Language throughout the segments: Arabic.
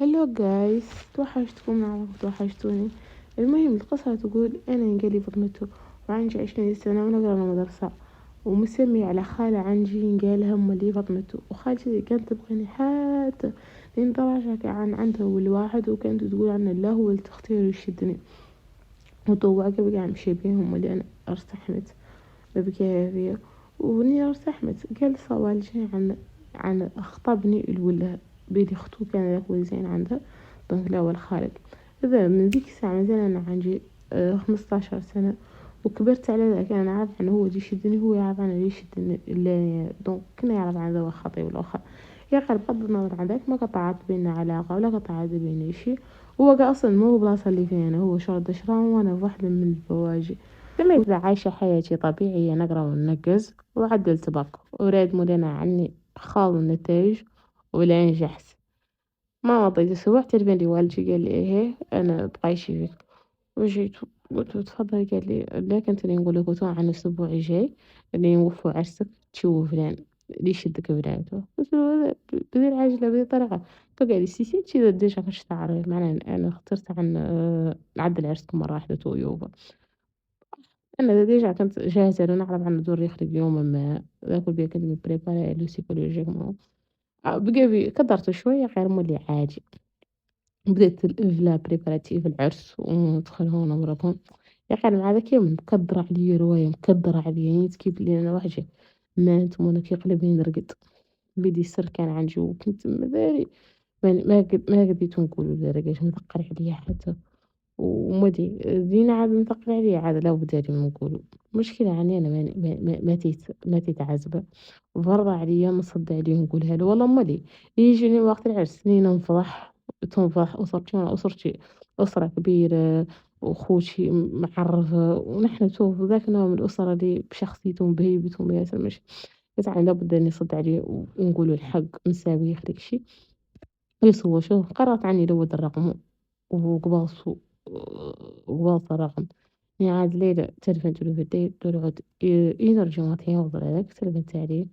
هلو جايز، توحشتكم، نعرف توحشتوني. المهم القصة تقول أنا قالي فاطمته وعندي 20 سنة ونقرا المدرسة، ومسمي على خالة عندي قالها أمي فاطمته، وخالتي كانت تبغيني حتى لين درجة عن عندها والواحد، وكانت تقول عن الله هو اللي تختار ويشدني وطوعك بقى مشي بيهم اللي أنا ارتحمت ببكايا فيا وني ارتحمت. قال صوالجي عن خطبني الولا بيدي خطو كان ذاك زين عندها دونك الأول خالد. إذا من ذيك الساعة مازال أنا عندي 15 سنة، وكبرت على ذاك. أنا عارف عنه هو اللي يشدني، هو يعرف عنه اللي يشدني اللي دونك كنا يعرف عن ذا خطيب الآخر. يا قال بغض النظر عن ذاك ما قطعت بينا علاقة ولا قطعت بينا شي. هو قا أصلا مو بلاصة اللي فيها أنا، هو شرط شرام وأنا في واحدة من البواجي. تميت عايشة حياتي طبيعية، نقرا وننقز وعدلت باك وراد مولانا عني خال النتائج ولا نجحت. ما مضيت أسبوع تلفين لي والدي قال لي إيه أنا بغايشي فيك. وجيت قلت له تفضل. قال لي لا، كنت اللي نقول لك عن الأسبوع الجاي اللي نوفوا عرسك تشوفوا فلان اللي يشدك بناته. قلت له بهذه العجلة بهذه الطريقة. فقال لي سيسي تشي ديجا كنت تعرف معناها أنا اخترت عن نعدل عرسكم مرة واحدة تويوبا. أنا ديجا كنت جاهزة نعرف عن دور يخرج يوما ما ذاك البيا كنت مبريباري له سيكولوجيكمون. بقى كدرت شوية غير مولي عادي. بديت الإفلا بريباراتيف العرس وندخل هون ونمرض. يا أخي أنا مع ذاك يوم مكدرة عليا رواية، مكدرة عليا يعني تكيب لي أنا وحدي مات وانا كيقلبني نرقد. بيدي السر كان عندي وكنت مداري ما قديت نقول لدرجة مثقل عليا حتى. ومدي دينا عاد مثقل عليا عاد لا بداري نقولو. مشكلة عني أنا ماتيت عازبة وفرض عليا نصد عليه ونقولها له والله مالي. يجيني وقت العرس سنين نفضح، تنفضح أسرتي وأنا أسرتي أسرة كبيرة وخوتي معرفة، ونحن شوف ذاك النوع من الأسرة اللي بشخصيتهم بهيبتهم ياسر مش يعني لابد أن يصد عليه ونقولوا الحق مساوي يخليك شي. يسوى شوف قررت عني لود الرقم وقباص وقباص الرقم. يعني عاد ليلة تلفنت له في الديت تقعد ينرجع مطيا وضل هذاك تلفنت عليه.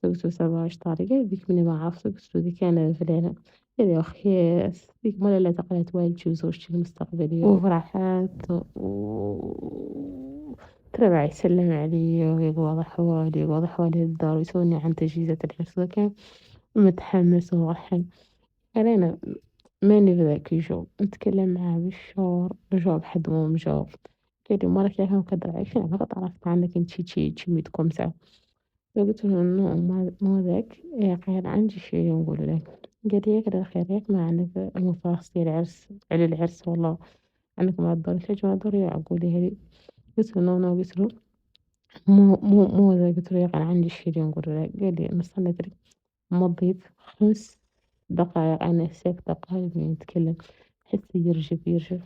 قلت له 17 طارق ذيك مني ما عرفت. قلت له ذيك أنا فلانة. قال لي أخ ياس ذيك مرة لا تقلت والدي وزوجتي المستقبلية وفرحات تربع يسلم علي ويقبض أحوالي يقبض أحوالي الدار ويسولني عن تجهيزات العرس. كان متحمس وفرحان. أنا ماني في ذاك الجو نتكلم معاه بالشهر جاوب حد مو مجاوب. قال لي مرة كيف مقدر عايشين أنا فقط عرفت عنك انت تشي ميتكم سوا. قلت له إنه مو ذاك يا خير عندي شي نقول لك. قال لي ياك خير ياك ما عندك المفرح ديال العرس على العرس والله عندك ما تدوري ليش ما تدوري عقولي هذي. قلت له نو قلت له مو ذاك. قلت له ياك أنا عندي شي نقول لك. قال لي نستنى تري. مضيت 5 دقايق أنا 6 دقايق نتكلم حسي يرجف.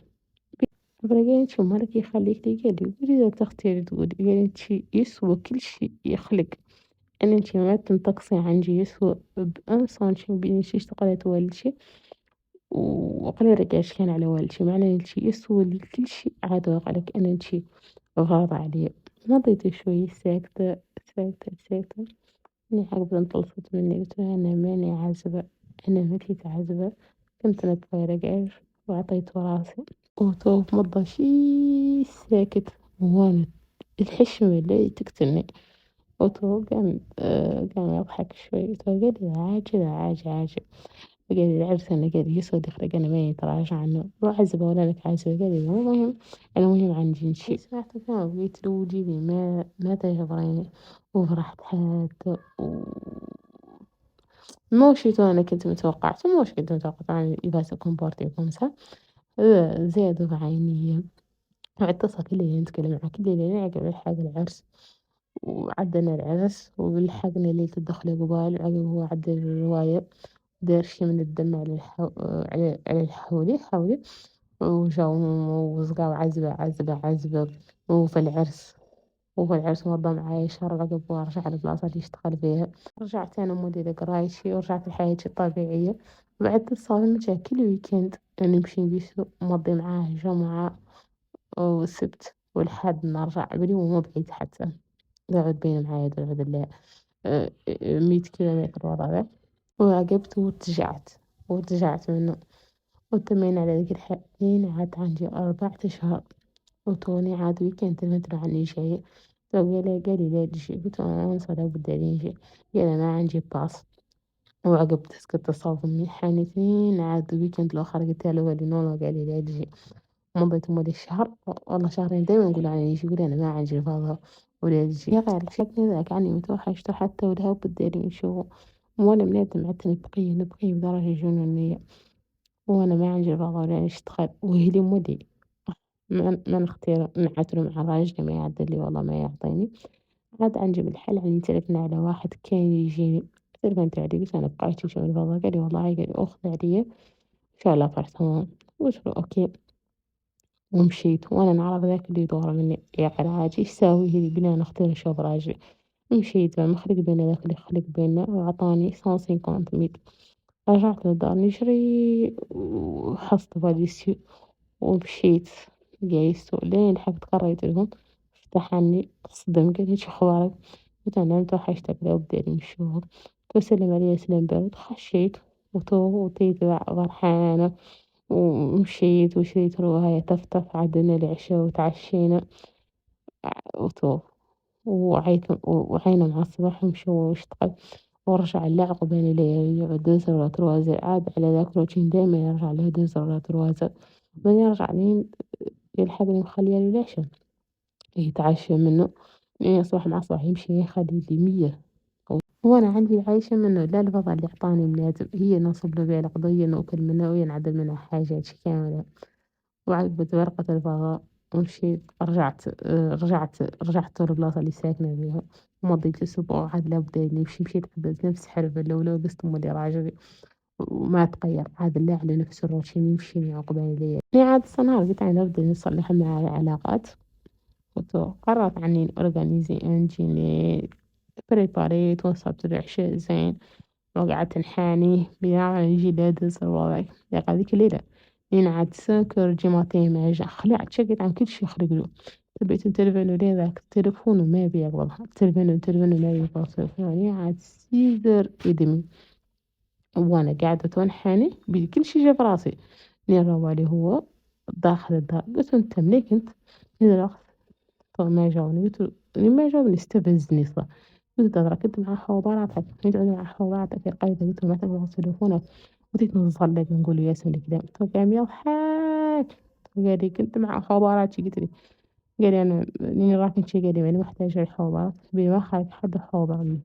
فلقيت شو مالك يخليك لي. قال لي ولذا تختاري تقولي. قال لي انت يسوى كل شيء يخلق ان انت ما تنتقصي عن يسوى بأنصان شي بين شي اشتغلت والشي وقليل رجعش كان على والشي معناه الشي يسوى كل شيء عاد وقالك ان انت غاضة عليه. مضيت شوي ساكتة اني حقبل انطلقت مني. قلت لها انا ماني عازبة، انا متيت عازبة. كنت نبغي رجعش وعطيت راسي وتوه مضى شي ساكت. وانا الحشمة اللي تقتلني. وتوه قام يضحك شوي. تو قال لي عاجل. قال لي العرس أنا قال لي يسود يخرج أنا ما يتراجع عنه وعزبه ولا لك عزبه. قال لي مو مهم أنا مهم عندي شي. سمعت كلام بقيت له وجيبي ما تجبريني وفرحت حتى موش أنا كنت متوقعت أنا إذا سكمبورتي خمسة زادوا بعيني. واتصل كل الليل نتكلم معاه كل ليلة نعقب الحق العرس وعدنا العرس ولحقنا ليلة الدخلة قبال عقب هو عدل الرواية دار شي من الدم على على حولي وجاو وصقاو عزبة وفي العرس منظم معايا شهر عقب ورجع للبلاصة اللي يشتغل فيها. رجعت أنا مودي لقرايتي ورجعت لحياتي الطبيعية. بعد الصالون كل ويكند نمشي نقيسو نمضي معاه جمعة والسبت والحد نرجع بلي ومو بعيد حتى قعد بين معايا العود اللي 100 كيلومتر ورا ذاك. وعقبت ورجعت منه. وتمين على ذيك الحين عاد عندي 4 أشهر وتوني عاد ويكند مثل عني جاي. قال لي لا تجي، قلت له أنا انسى لو بدي نجي. قال أنا عندي باص. وعقب سكت صافني حاني 2 عاد ويكند الآخر قلت له ولي نونو قال لي لا تجي. مضيت مولي الشهر والله شهرين دايما نقول على نجي، يقول أنا ما عندي فاضي ولا تجي يا غير شكلي ذاك عني متوحشته حتى ولها بدالي نشوفه. وأنا بنادم عدت نبقي بدرجة جنونية، وأنا ما عندي فاضي ولا نشتغل وهلي مولي ما نختار نعترف مع راجلي ما يعدل لي والله ما يعطيني. عاد نجيب الحل يعني تلفنا على واحد كان يجيني تلفنت عليه قلت أنا بقيت شو الفضا قال لي والله قال لي أخذ عليا إن شاء الله فرحتهم. قلت له أوكي ومشيت وأنا نعرف ذاك اللي يدور مني يا علاج إيش ساوي هذي بنا نختار نشوف راجلي. مشيت ما خلق بينا ذاك اللي خلق بينا وعطاني 150 ميت. رجعت للدار نجري وحصت فاليسيو ومشيت جايزته لين لحقت قريت لهم. فتح عني صدم قال لي شو أخبارك؟ قلت أنا متوحشتك لو بدالي نشوفك. وسلم علي سلام بارد خشيت وطيت فرحانة ومشيت وشريت رواية تفتح عدنا العشاء وتعشينا وتو وعينا مع الصباح ومشوا واشتغل. ورجع العقب بين لي يقعد دوزر ولا تروازر عاد على ذاك الروتين دايما يرجع له دوزر ولا تروازر. بعدين يرجع لين يلحقني مخلية لي العشا يتعشى منه لين يصبح مع صباح يمشي يخلي لي 100. وأنا عندي عايشة منه لا الوضع اللي أعطاني ملازم هي نصب له بيها القضية نأكل منها وينعدل منها حاجات كاملة. وعقبت ورقة الفضاء ومشيت رجعت البلاصة اللي ساكنة بيها. ومضيت أسبوع عاد لابد إني مشيت عدلت نفس حرفة لو لبست مولي راجلي وما تغير عاد اللي على نفس الروتين يمشيني عقبالي ليا يعني عاد الصنارة قلت أنا لابد إني نصلح مع العلاقات. قررت عني أورجانيزي إنجيني بريباري توصلت العشاء زين. وقعدت نحاني بيا يجي لادز الوضع يا هذيك الليلة لين عاد 5 du matin ما جا خلعت شقت عن كل شي يخرج له. تبيت التلفون ولين ذاك التلفون ما بيقبضها التلفون ما يوصل يعني عاد 6h30 وأنا قاعدة تنحني بكل شي جا براسي. لين روالي هو داخل الدار قلت له أنت منين كنت؟ من الوقت ما جاوني قلت له ما جاوني استفزني صح. قلت له كنت مع حواراتك كنت مع حواراتك يا قايدة قلت له ما تبغى تليفونك وتيت نصلي نقول له ياسين كذا قام يضحك. قال لي كنت مع حواراتي قلت لي قال لي أنا لاني راك انتي قال لي ماني محتاجة الحوارات ما خلك حد حوار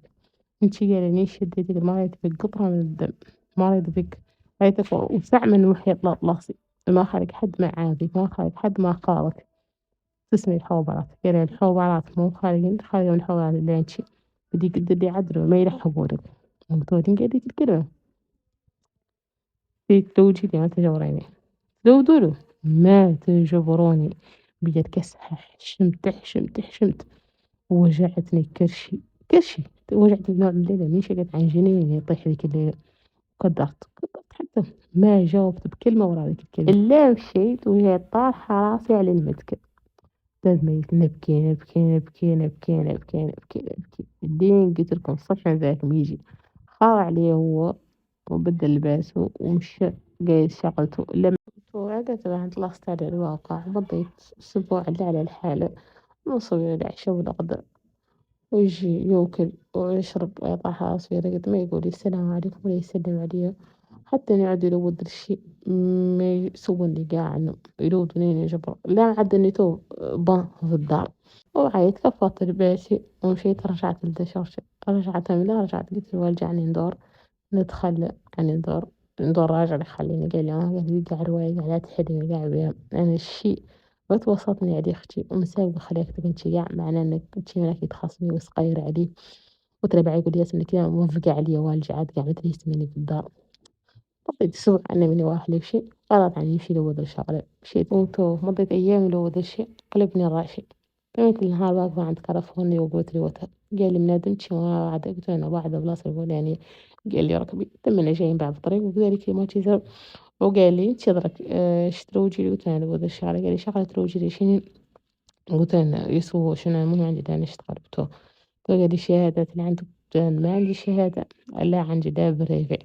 انتي قال لي ليش شديتك ما ريت بك قطرة من الدم ما ريت بك ريتك وسع من محيط الأطلسي ما خلك حد معاذك ما خلك حد ما خالك تسمي الحوبرات قال لي الحوبرات مو خالي انت خالي من الحوبرات اللي انتي بدي قد اللي يعدلوا ما يلحقونك مقتولين قال لي الكلمة في توجي ما تجوريني لو دولو ما تجبروني بجد كسحة حشمت ووجعتني كرشي وجعتني نوع الليلة مين شقت عن جنيني يطيح ذيك الليلة. قدرت حتى ما جاوبت بكلمة ورا ذيك الكلمة إلا مشيت وجيت طايحة راسي على المتكل. تدميت نبكي لين قلت لكم صفن ذاك ميجي خاض عليه هو وبدل لباسه ومشى جاي شغلته لما وعدت بعد خلصت على الواقع مضيت أسبوع اللي على الحالة نصوي العشاء والغداء ويجي يوكل ويشرب ويطيح راسه يرقد ما يقول السلام عليكم ولا يسلم عليه حتى يقعد يلود الشيء ما يسووني قاع إنه يلودني جبر لا عاد إني تو بان في الدار. وعيت كفرت لباسي ومشيت رجعت لدشرشة رجعت قلت له والجعني ندور نتخلى عن ندور راجع يخليني قال لي قال لي قاع رواية قاع لا تحرمي قاع بيها أنا الشيء وتوسطني عليه أختي ومساوي خليتك انتي قاع معناه انك انتي مالك تخاصمي وصغير عليه وتربع يقول ياسم انك موافقة عليا والجي عاد قاعدة تهزميني في الدار. بقيت أسبوع أنا مني واحد شيء قررت عني نمشي لود الشغلة مشيت مضيت أيام لود الشيء قلبني راشي. قمت النهار واقفة عند كرفوني وقلت لي وتر قال لي منادمتش وما بعد قلت له أنا بعد بلاصة يقول يعني قال لي ركبي تمنا جايين بعد الطريق وكذلك ما تيزر وقال لي انت درك اشتروجي قلت له أنا بود الشغلة قال لي شغلة تروجي شنو قلت له يسووا شنو منو عندي دا نشتغل بتو قال لي الشهادات اللي عندك قلت له ما عندي شهادة لا عندي دا بريفي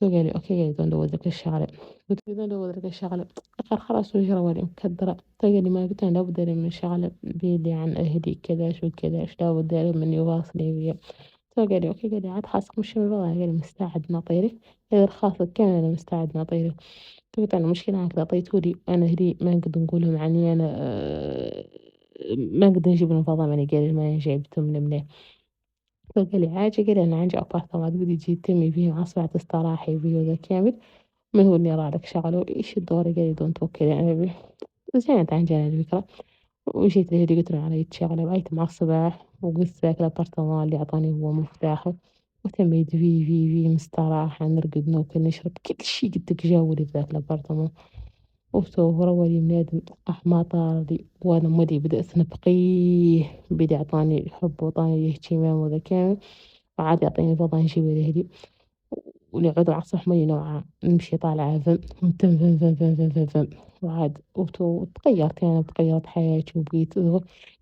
تو قال لي أوكي قاعد ندور لك الشغلة، قلت له ندور لك الشغلة، قال خلاص وش روالي مكدرة، تو قال لي ما قلت له لابد من شغلة بيدي عن أهلي كذا شو كذا إيش لابد من يواصلي بيا، تو قال لي أوكي قال لي عاد خلاص مش من الوضع قال لي مستعد ناطيرك، إذا رخاصك كان أنا مستعد ناطيرك، قلت أنا المشكلة إنك عطيتولي أنا هدي ما نقدر نقولهم عني أنا ما نقدر نجيب لهم فضا ماني قال لي ما جايبتهم من منين. فقال لي عادي قال لي أنا عندي أبارتمانات قولي تجي تهتمي بيهم عصبة تستراحي بيه وذا كامل من هو اللي راه لك شغله إيش الدور قال لي دون توكلي أنا بيه زينت عندي أنا الفكرة وجيت لهادي قلت له علي شغلة وعيت مع الصباح وقلت ذاك الأبارتمان اللي عطاني هو مفتاحه وتميت فيه مستراحة نرقد ناكل نشرب كل شي قلت لك جاولي في ذاك الأبارتمان وتوه روالي بنادم ما طارلي وأنا مولي بدأت نبقيه بدا عطاني حب وعطاني اهتمام وذا كامل وعاد يعطيني فضا نجيب لهادي ونقعد مع الصبح ماني نوعا نمشي طالعة فم تم فم فم فم فم فم فم وعاد تغيرت يعني تغيرت حياتي وبقيت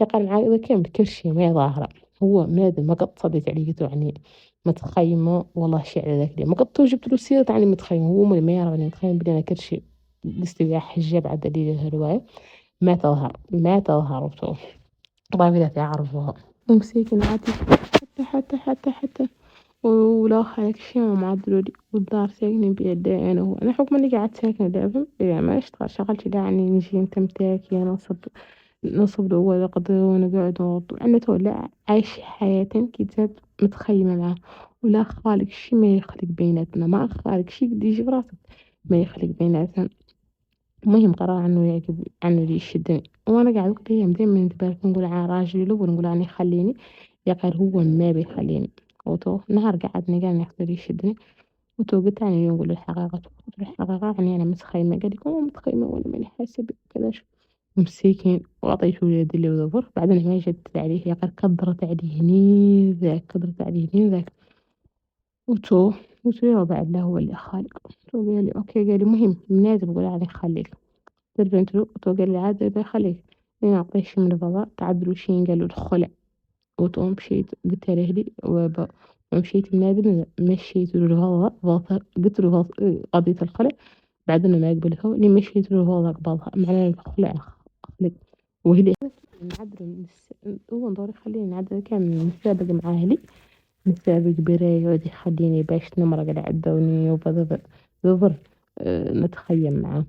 يقال معاي إذا كان بكل شي ما ظاهرة هو بنادم ما قد صديت عليه قلت له يعني متخيمة والله شي على ذاك اليوم ما قد جبت له سيرة يعني متخيمة هو ما يعرف اني متخيمة بلي انا كل شي الاستباح حجاب على دليل الهرواية ما تظهر طبعا يعرفوها ومسيكن عادي حتى ولا خالك شي ما معدلولي والدار ساكنين بيدي أنا وهو أنا حكم إني قعدت ساكنة دابا يعني ما اشتغل شغلتي يعني نجي نتمتاكي نصب ولا قدر ونقعد أنا تو لا عايش حياة كي تزاد متخيمة معاه ولا خالك شي ما يخلق بيناتنا ما خالك شي قد يجي براسك ما يخلق بيناتنا المهم قرر عنه يعجب عنه اللي يشدني وأنا قاعدة وقت أيام دايما نتبارك نقول على راجلي لو نقول عنه يخليني يقال هو ما بيخليني وتو نهار قعدني قال يختار يشدني وتو قلت أنا اليوم نقول الحقيقة قلت له الحقيقة يعني أنا متخيمة قال لي هو متخيمة وأنا ماني حاسة بك كذا مسكين وعطيته اليد اللي وظفر بعدين ما جدت عليه يقال كدرت عليه هني ذاك كدرت عليه هني ذاك وتو وتو بعد له هو اللي خالق تو قال لي أوكي قال لي مهم لازم أقول عليه خليك استأذنت له تو قال لي عاد بخليك لين أعطيه شي من الفضاء تعدلوا شي قالوا الخلع وتقوم مشيت قلت لأهلي ومشيت لنادم مشيت له الفضاء قلت له قضية الخلع بعد إنه ما يقبلها لين مشيت له الفضاء قبضها معناه الخلع أخلق وهلي نعدل هو ندور يخليني نعدل كان نتسابق مع أهلي نتسابق براي يقعد يخليني باش نمرق على عدوني وبضبط ظفر نتخيم معاه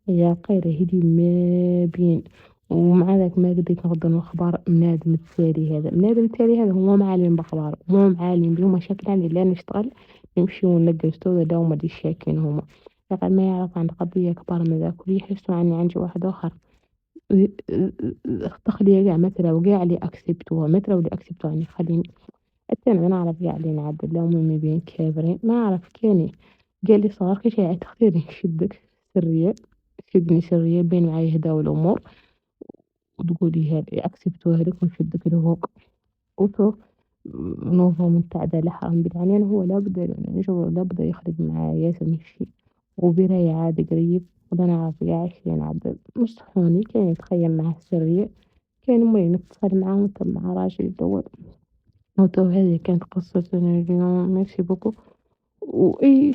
يا قيرة هدي ما بين ومع ذاك ما قديت نغض الأخبار منادم التالي هذا منادم التالي هذا هو معالم بأخبار مو معالم بهم مشاكل يعني لا نشتغل نمشي ونلقى استوى دوما دي شاكين هما لقد ما يعرف عن قضية كبار من ذاك ويحسوا عني عندي واحد آخر تخليه قاع مثلا وقاع لي أكسبتوها مثلا ولي أكسبتوها يعني خليني التاني ما نعرف قاع لي نعدل لهم من بين كابرين ما أعرف كاني قال لي صار كل شيء تختاري نشدك سرية تشدني سرية بين معي هدا الأمور وتقولي هذي أكسبتوها لك ونشدك لفوق وتو نوضة متعدة لحام يعني أنا هو لابد يعني شغل لابد يخرج معايا ياسر مشي وبراية عادي قريب ولا نعرف قاع عشرين عدد مصحوني كان يتخيم معاه السرية كان أمي نتصل معاه ونتم مع راجل الأول وتو هذه كانت قصتنا اليوم ميرسي بوكو وإيه